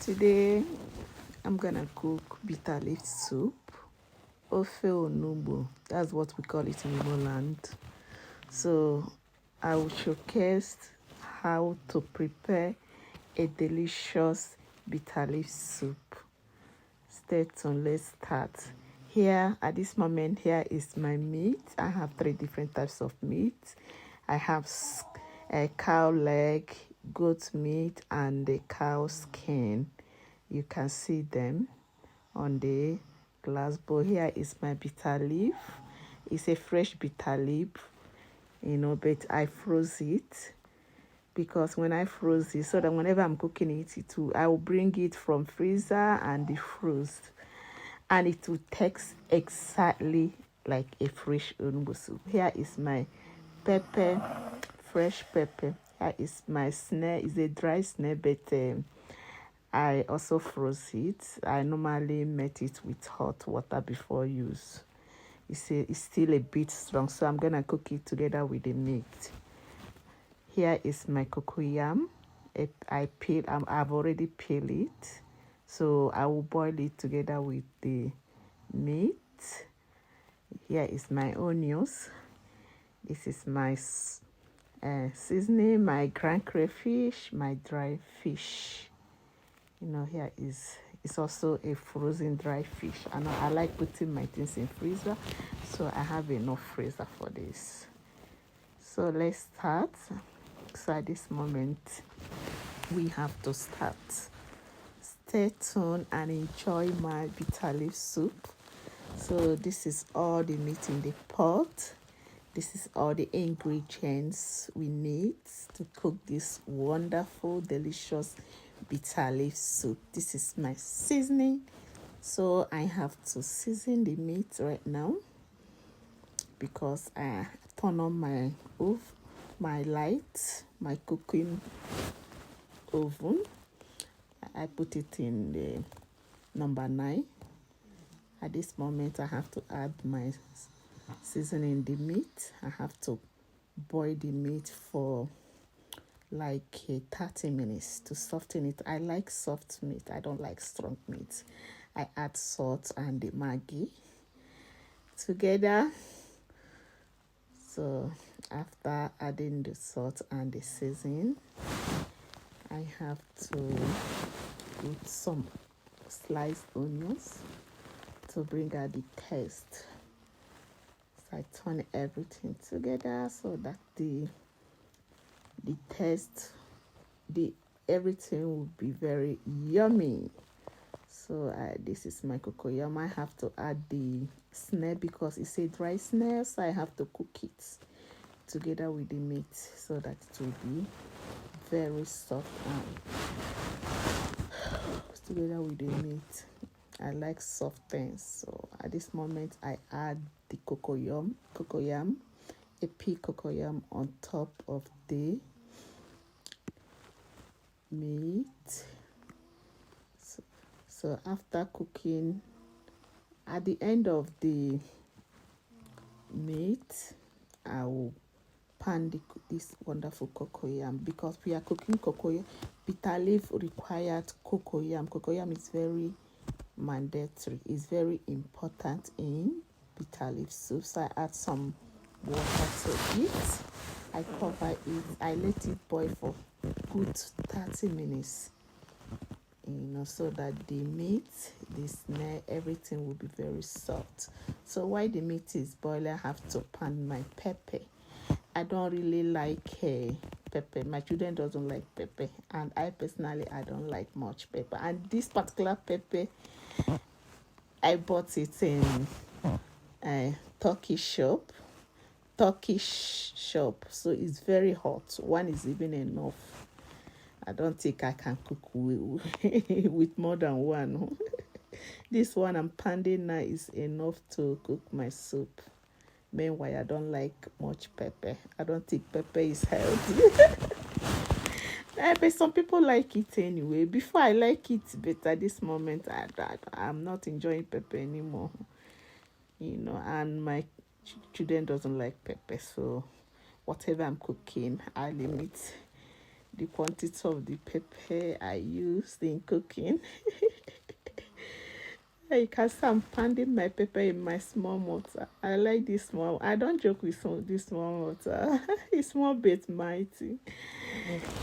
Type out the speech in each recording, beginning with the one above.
Today I'm gonna cook bitter leaf soup, ofe onugbo. That's what we call it in Igbo land. So I will showcase how to prepare a delicious bitter leaf soup. Stay tuned, let's start. Here at this moment, here is my meat. I have 3 different types of meat. I have a cow leg, goat meat, and the cow skin. You can see them on the glass bowl. Here is my bitter leaf. It's a fresh bitter leaf, but I froze it because when I froze it, so that whenever I'm cooking it, I will bring it from freezer and defrost, and it will taste exactly like a fresh onugbo soup. Here is my pepper, fresh pepper. Here is my snail. It's a dry snail, but I also froze it. I normally melt it with hot water before use. It's still a bit strong, so I'm gonna cook it together with the meat. Here is my cocoyam. I've already peeled it, so I will boil it together with the meat. Here is my onions. This is my seasoning, my ground crayfish, my dry fish. Here it's also a frozen dry fish. And I like putting my things in freezer, so I have enough freezer for this. So let's start. So at this moment, we have to start. Stay tuned and enjoy my bitter leaf soup. So this is all the meat in the pot. This is all the ingredients we need to cook this wonderful, delicious bitter leaf soup. This is my seasoning. So I have to season the meat right now because I turn on my cooking oven. I put it in the number 9. At this moment, I have to add my seasoning the meat. I have to boil the meat for like 30 minutes to soften it. I like soft meat. I don't like strong meat. I add salt and the Maggi together. So after adding the salt and the seasoning, I have to put some sliced onions to bring out the taste. So I turn everything together so that the taste, everything will be very yummy. So this is my cocoyam. I have to add the snail because it's a dry snail, so I have to cook it together with the meat so that it will be very soft and together with the meat. I like soft things, so at this moment I add the cocoyam, a pea cocoyam on top of the meat. So after cooking, at the end of the meat, I will pan this wonderful cocoyam because we are cooking cocoyam. Bitter leaf required cocoyam. Cocoyam is very mandatory. It's very important in bitter leaf soup. So I add some water to it. I cover it. I let it boil for good 30 minutes. So that the meat, the snail, everything will be very soft. So while the meat is boiling, I have to pan my pepper. I don't really like pepper. My children doesn't like pepper, and I personally I don't like much pepper. And this particular pepper, I bought it in a Turkish shop. So it's very hot. One is even enough. I don't think I can cook with more than one. This one I'm pounding now is enough to cook my soup. Meanwhile, I don't like much pepper. I don't think pepper is healthy. But some people like it anyway. Before I like it, but at this moment, I'm not enjoying pepper anymore. And my children doesn't like pepper. So whatever I'm cooking, I limit the quantity of the pepper I used in cooking. You can see I'm pounding my pepper in my small mortar. I like this small. I don't joke with this small mortar. It's small bit mighty.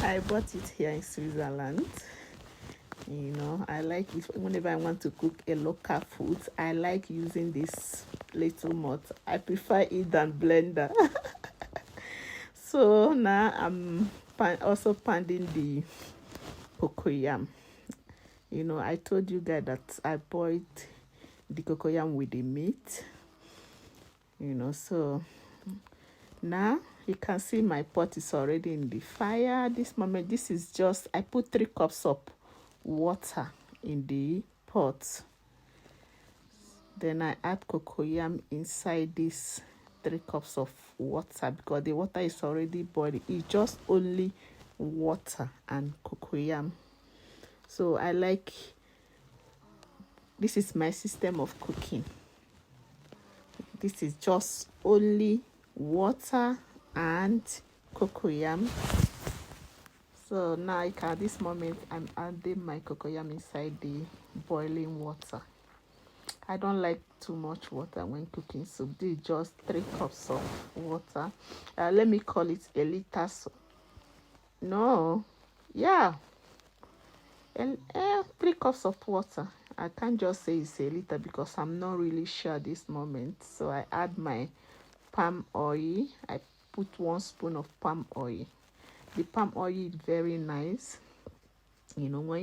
I bought it here in Switzerland. You know, I like it whenever I want to cook a local food. I like using this little mortar. I prefer it than blender. So now I'm also pounding the cocoyam. You know, I told you guys that I boiled the cocoyam with the meat. You know, so now you can see my pot is already in the fire. This moment, this is just, I put 3 cups of water in the pot. Then I add cocoyam inside this 3 cups of water because the water is already boiling. It's just only water and cocoyam. So I like, this is my system of cooking. This is just only water and cocoyam. So now at this moment I'm adding my cocoyam inside the boiling water. I don't like too much water when cooking soup. This is just 3 cups of water. Let me call it a liter. No, yeah, 3 cups of water. I can't just say it's a liter because I'm not really sure at this moment. So I add my palm oil. I put 1 spoon of palm oil. The palm oil is very nice. You know,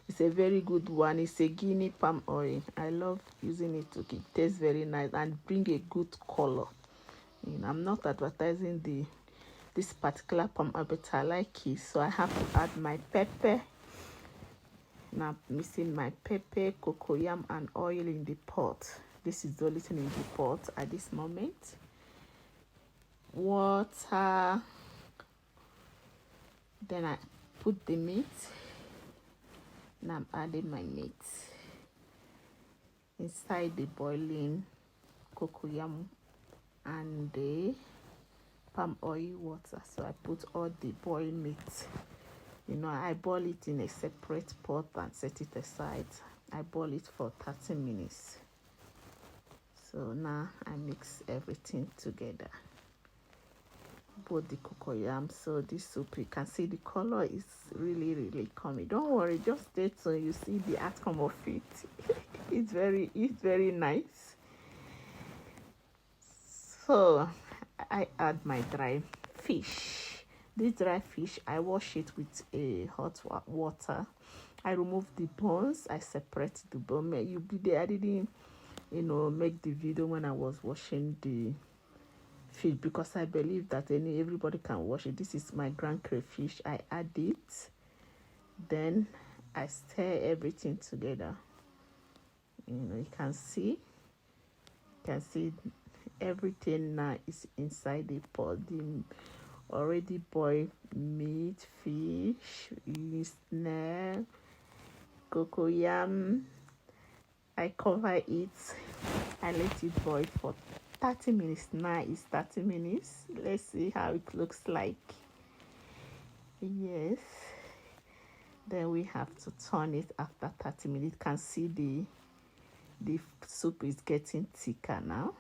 it's a very good one. It's a Guinea palm oil. I love using it to cook. It tastes very nice and bring a good color. You know, I'm not advertising this particular palm oil, but I like it. So I have to add my pepper. Now I'm mixing my pepper, cocoyam, and oil in the pot. This is the only thing in the pot at this moment. Water. Then I put the meat. Now I'm adding my meat inside the boiling cocoyam and the palm oil water. So I put all the boiled meat. You know, I boil it in a separate pot and set it aside. I boil it for 30 minutes. So now I mix everything together. Both the cocoyam. So this soup, you can see the color is really coming. Don't worry, just stay tuned. You see the outcome of it. It's very nice. So I add my dry fish. This dry fish, I wash it with a hot water. I remove the bones. I separate the bone. You be there. I didn't, make the video when I was washing the fish because I believe that everybody can wash it. This is my grand crayfish. I add it. Then I stir everything together. You can see everything now is inside the pot. The already boiled meat, fish, snail, cocoyam. I cover it. I let it boil for 30 minutes. Now it's 30 minutes. Let's see how it looks like. Yes. Then we have to turn it after 30 minutes. You can see the soup is getting thicker now.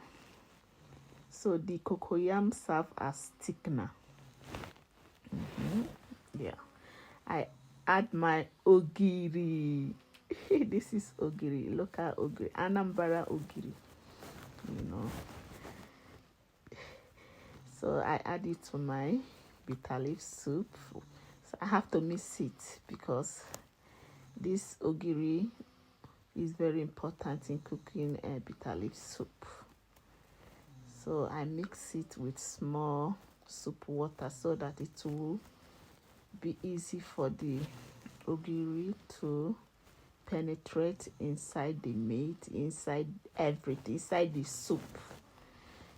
So the cocoyam serve as thickener. Yeah. I add my ogiri. This is ogiri, local ogiri, Anambra ogiri. So I add it to my bitter leaf soup. So I have to mix it because this ogiri is very important in cooking a bitter leaf soup. So I mix it with small soup water so that it will be easy for the ogiri to penetrate inside the meat, inside everything, inside the soup.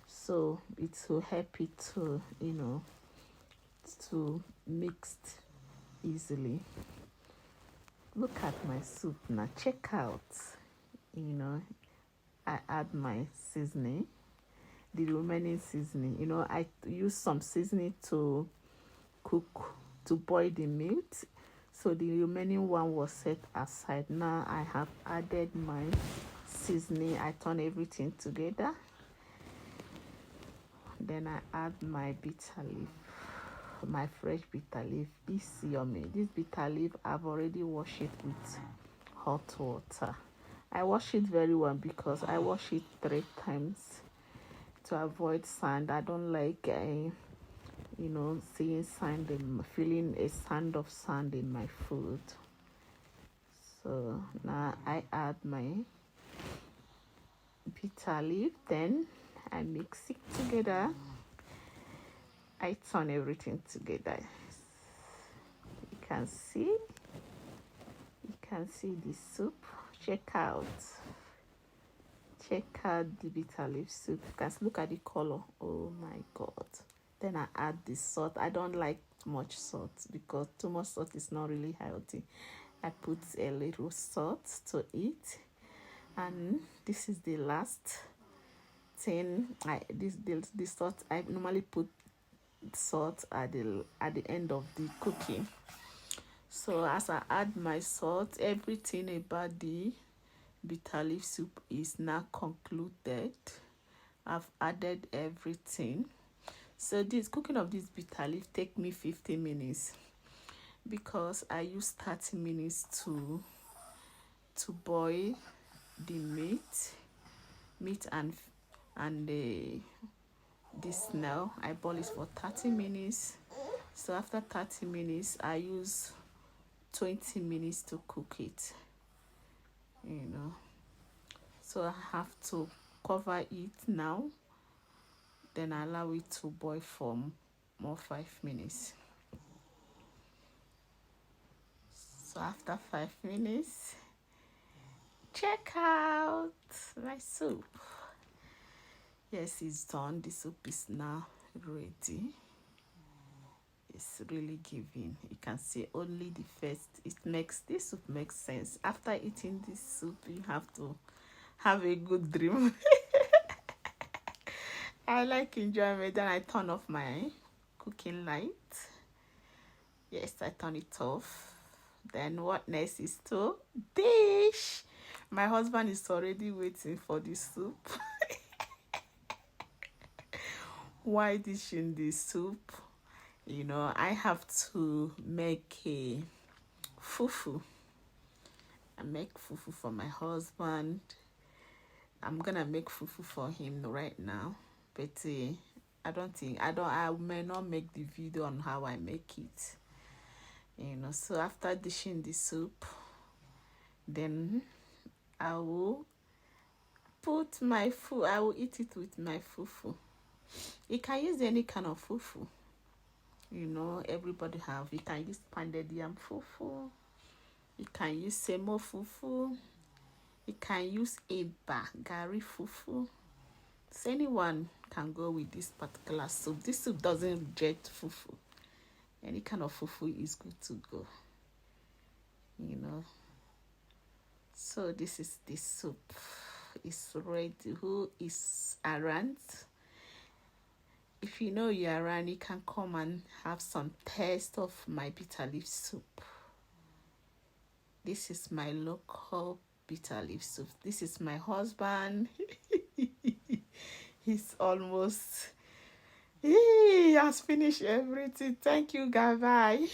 So it will help it to, to mix easily. Look at my soup now. Check out. I add my seasoning, the remaining seasoning. I use some seasoning to cook to boil the meat. So the remaining one was set aside. Now I have added my seasoning. I turn everything together. Then I add my bitter leaf, my fresh bitter leaf. It's yummy. This bitter leaf, I've already washed it with hot water. I wash it very well because I wash it 3 times to avoid sand. I don't like seeing sand and feeling a sand of sand in my food. So now I add my bitter leaf, then I mix it together. I turn everything together. You can see the soup. Check out the bitter leaf soup. You can look at the color. Oh my god. Then I add the salt. I don't like too much salt because too much salt is not really healthy. I put a little salt to it, and this is the last thing. The salt, I normally put salt at the end of the cooking. So as I add my salt, everything about the bitter leaf soup is now concluded. I've added everything. So this cooking of this bitter leaf take me 15 minutes because I use 30 minutes to boil the meat and the snail. I boil it for 30 minutes. So after 30 minutes, I use 20 minutes to cook it. So I have to cover it now. Then I allow it to boil for more 5 minutes. So after 5 minutes, check out my soup. Yes, it's done. The soup is now ready. It's really giving. You can see only the first. This soup makes sense. After eating this soup, you have to have a good dream. I like enjoyment. Then I turn off my cooking light. Yes, I turn it off. Then what next is to dish. My husband is already waiting for the soup. Why dishing the soup? I have to make a fufu. I make fufu for my husband. I'm gonna make fufu for him right now, but I may not make the video on how I make it. So after dishing the soup, then I will put my food. I will eat it with my fufu. You can use any kind of fufu. Everybody have. You can use pounded yam fufu. You can use semo fufu. You can use eba, gari fufu. So anyone can go with this particular soup. This soup doesn't reject fufu. Any kind of fufu is good to go. So this is the soup. It's ready. Who is around? If you know you're around, you can come and have some taste of my bitter leaf soup. This is my local bitter leaf soup. This is my husband. He's almost, he has finished everything. Thank you, guys. Bye.